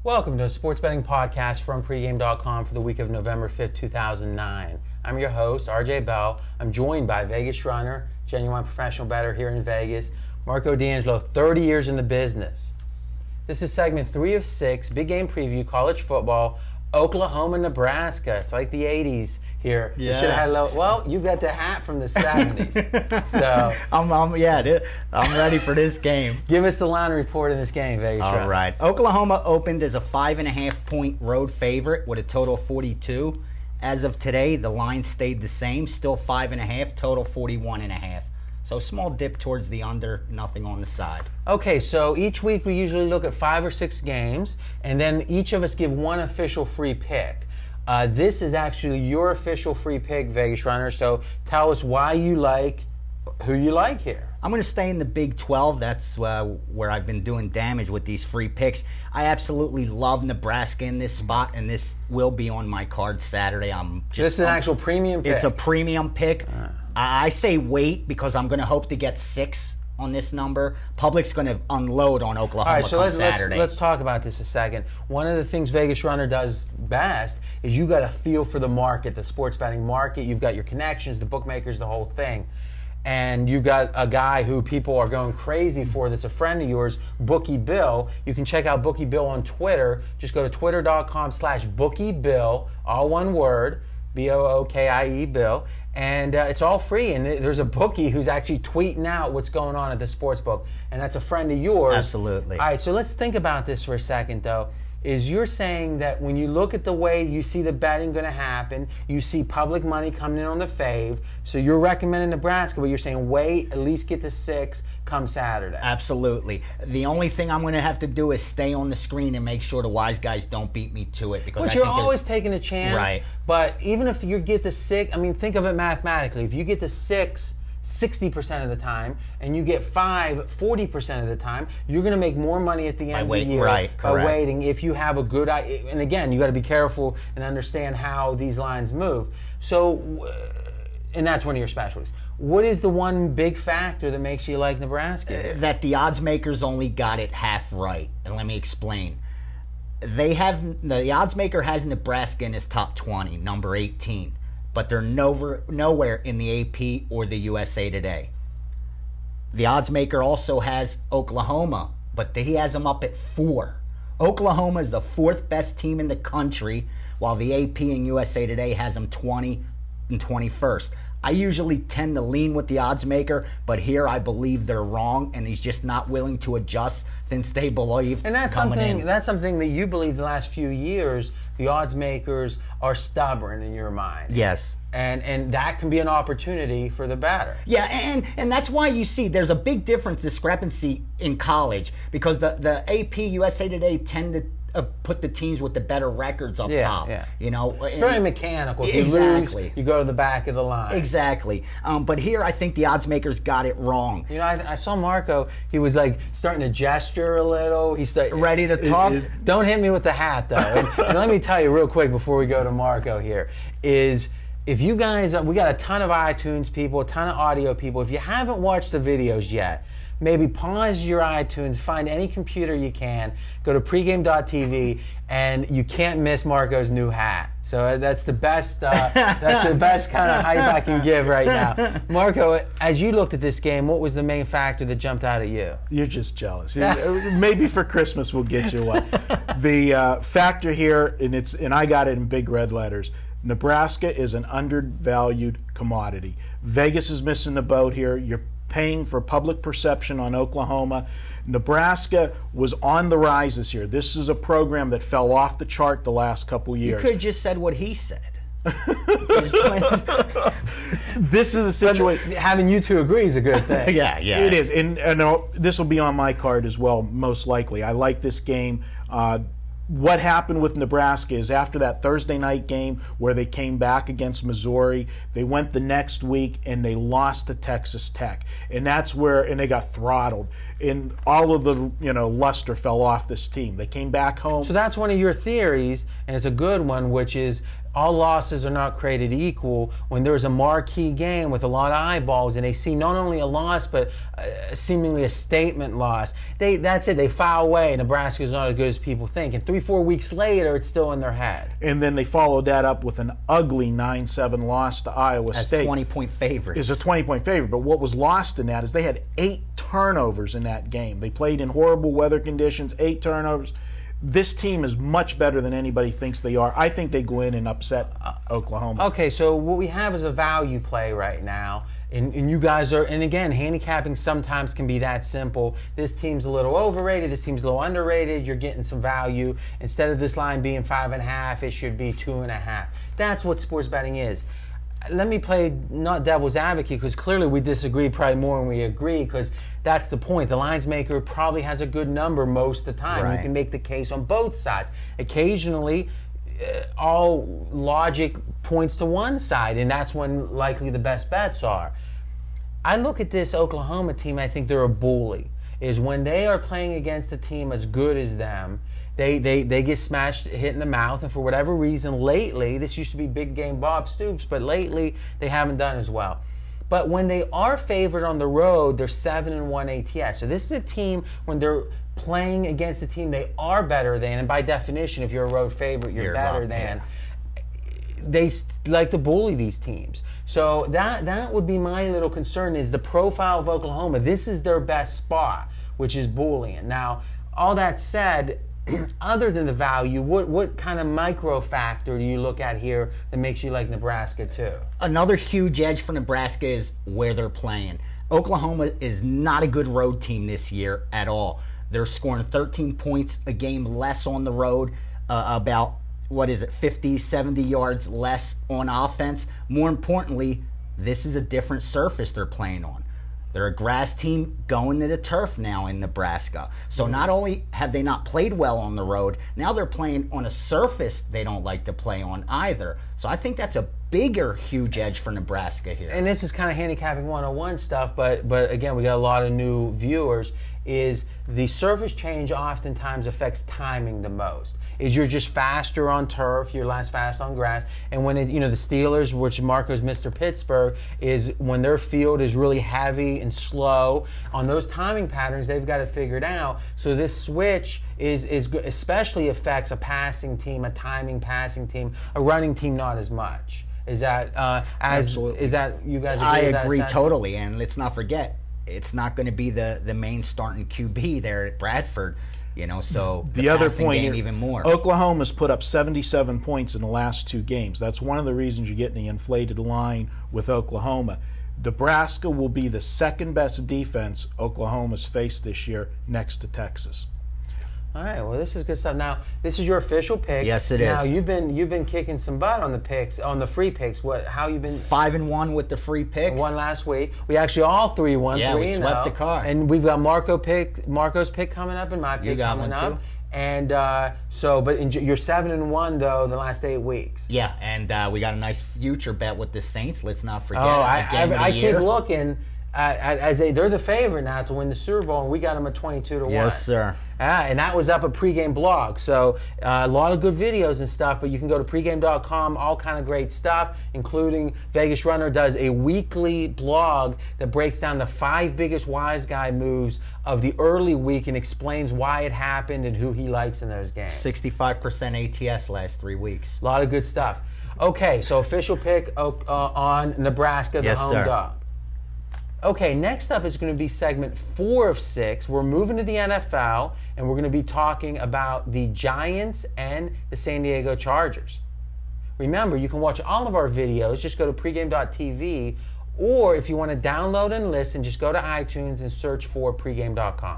Welcome to a sports betting podcast from pregame.com for the week of November 5th, 2009. I'm your host, RJ Bell. I'm joined by Vegas runner, genuine professional bettor here in Vegas, Marco D'Angelo, 30 years in the business. This is segment 3 of 6, big game preview, college football, Oklahoma, Nebraska. It's like the 80s here. Yeah. You should have had well, you've got the hat from the 70s. So I'm ready for this game. Give us the line report in this game, Vegas. All right. Oklahoma opened as a 5.5-point road favorite with a total of 42. As of today, the line stayed the same, still 5.5, total 41.5. So small dip towards the under, nothing on the side. Okay, so each week we usually look at 5 or 6 games, and then each of us give one official free pick. This is actually your official free pick, Vegas runner. So tell us why you like who you like here. I'm going to stay in the Big 12. That's where I've been doing damage with these free picks. I absolutely love Nebraska in this spot, and this will be on my card Saturday. This is an actual premium pick. It's a premium pick. I say wait because I'm going to hope to get 6 on this number. Public's going to unload on Oklahoma. All right, so Saturday. let's talk about this a second. One of the things Vegas Runner does best is you got a feel for the market, the sports betting market. You've got your connections, the bookmakers, the whole thing. And you got a guy who people are going crazy for that's a friend of yours, Bookie Bill. You can check out Bookie Bill on Twitter. Just go to twitter.com/BookieBill, all one word, B-O-O-K-I-E, Bill. And it's all free. And there's a bookie who's actually tweeting out what's going on at the sports book. And that's a friend of yours. Absolutely. All right, so let's think about this for a second, though. Is you're saying that when you look at the way you see the betting going to happen, you see public money coming in on the fave, so you're recommending Nebraska, but you're saying wait, at least get to 6 come Saturday. Absolutely. The only thing I'm going to have to do is stay on the screen and make sure the wise guys don't beat me to it. But you're always taking a chance. Right. But even if you get to 6, I mean, think of it mathematically. If you get to 6 60% of the time, and you get 5 40% of the time, you're going to make more money at the end of the year by waiting if you have a good idea. And again, you got to be careful and understand how these lines move. So, and that's one of your specialties. What is the one big factor that makes you like Nebraska? That the odds makers only got it half right. And let me explain. The odds maker has Nebraska in his top 20, number 18. But they're nowhere in the AP or the USA Today. The odds maker also has Oklahoma, but he has them up at 4. Oklahoma is the 4th best team in the country, while the AP and USA Today has them 20 and 21st. I usually tend to lean with the odds maker, but here I believe they're wrong, and he's just not willing to adjust since they believe that's something that you believe the last few years the odds makers are stubborn in your mind. Yes. And that can be an opportunity for the batter. Yeah, and that's why you see there's a big discrepancy in college, because the AP, USA Today tend to put the teams with the better records up top. Yeah. You know, it's very mechanical. If you lose, you go to the back of the line. Exactly. But here, I think the odds makers got it wrong. You know, I saw Marco. He was like starting to gesture a little. He's ready to talk. Don't hit me with the hat, though. And let me tell you real quick before we go to Marco here is. If you guys, we got a ton of iTunes people, a ton of audio people. If you haven't watched the videos yet, maybe pause your iTunes, find any computer you can, go to pregame.tv, and you can't miss Marco's new hat. So that's the best. That's the best kind of hype I can give right now. Marco, as you looked at this game, what was the main factor that jumped out at you? You're just jealous. Maybe for Christmas we'll get you one. The factor here, and I got it in big red letters. Nebraska is an undervalued commodity. Vegas is missing the boat here. You're paying for public perception on Oklahoma. Nebraska was on the rise this year. This is a program that fell off the chart the last couple years. You could have just said what he said. This is a situation. Having you two agree is a good thing. Yeah. It is. And this will be on my card as well, most likely. I like this game. What happened with Nebraska is after that Thursday night game where they came back against Missouri, they went the next week and they lost to Texas Tech. And that's and they got throttled. And all of the, luster fell off this team. They came back home. So that's one of your theories, and it's a good one, which is all losses are not created equal. When there's a marquee game with a lot of eyeballs and they see not only a loss but seemingly a statement loss, that's it. They file away. Nebraska's not as good as people think. And 3-4 weeks later, it's still in their head. And then they followed that up with an ugly 9-7 loss to Iowa State. 20-point favorites. Is a 20-point favorite. But what was lost in that is they had 8 turnovers in that game. They played in horrible weather conditions, 8 turnovers. This team is much better than anybody thinks they are. I think they go in and upset Oklahoma. Okay, so what we have is a value play right now. And you guys are, and again, handicapping sometimes can be that simple. This team's a little overrated, this team's a little underrated, you're getting some value. Instead of this line being 5.5, it should be 2.5. That's what sports betting is. Let me play not devil's advocate, because clearly we disagree probably more than we agree, because that's the point. The lines maker probably has a good number most of the time. Right. You can make the case on both sides. Occasionally, all logic points to one side, and that's when likely the best bets are. I look at this Oklahoma team, I think they're a bully. Is when they are playing against a team as good as them, they get smashed, hit in the mouth, and for whatever reason, lately, this used to be big game Bob Stoops, but lately they haven't done as well. But when they are favored on the road, they're 7-1 ATS. So this is a team, when they're playing against a team they are better than, and by definition, if you're a road favorite, you're better than. They like to bully these teams. So that would be my little concern, is the profile of Oklahoma. This is their best spot, which is bullying. Now, all that said, other than the value, what kind of micro factor do you look at here that makes you like Nebraska too? Another huge edge for Nebraska is where they're playing. Oklahoma is not a good road team this year at all. They're scoring 13 points a game less on the road, about 50, 70 yards less on offense. More importantly, this is a different surface they're playing on. They're a grass team going to the turf now in Nebraska. So not only have they not played well on the road, now they're playing on a surface they don't like to play on either. So I think that's a bigger, huge edge for Nebraska here. And this is kind of handicapping 101 stuff, but again, we got a lot of new viewers, is the surface change oftentimes affects timing the most. Is you're just faster on turf, you're less fast on grass, and when the Steelers, which Marco's Mr. Pittsburgh, is when their field is really heavy and slow, on those timing patterns, they've got it figured out. So this switch is especially affects a passing team, a timing passing team, a running team not as much. Is that Absolutely. Is that you guys agree I with that agree assessment? totally, and let's not forget, it's not going to be the main starting QB there at Bradford. So the other passing point game here, even more. Oklahoma's put up 77 points in the last 2 games. That's one of the reasons you're getting the inflated line with Oklahoma. Nebraska will be the second best defense Oklahoma's faced this year, next to Texas. All right, well, this is good stuff. Now, this is your official pick. Yes, it is. Now, you've been kicking some butt on the picks, on the free picks. How you been? 5-1 with the free picks. Won last week. We actually all 3-1. Yeah, 3-0. we swept the car. And we've got Marco's pick coming up, and my pick coming up. Too. And you're 7-1 though the last 8 weeks. Yeah, and we got a nice future bet with the Saints. Let's not forget. Oh, Game of the I year. keep looking. They're the favorite now to win the Super Bowl, and we got them at 22-1. Yes, sir. And that was up at Pregame Blog. So a lot of good videos and stuff, but you can go to pregame.com, all kind of great stuff, including Vegas Runner does a weekly blog that breaks down the 5 biggest wise guy moves of the early week and explains why it happened and who he likes in those games. 65% ATS last 3 weeks. A lot of good stuff. Okay, so official pick on Nebraska, the home dog. Okay, next up is going to be segment 4 of 6. We're moving to the NFL, and we're going to be talking about the Giants and the San Diego Chargers. Remember, you can watch all of our videos. Just go to pregame.tv, or if you want to download and listen, just go to iTunes and search for pregame.com.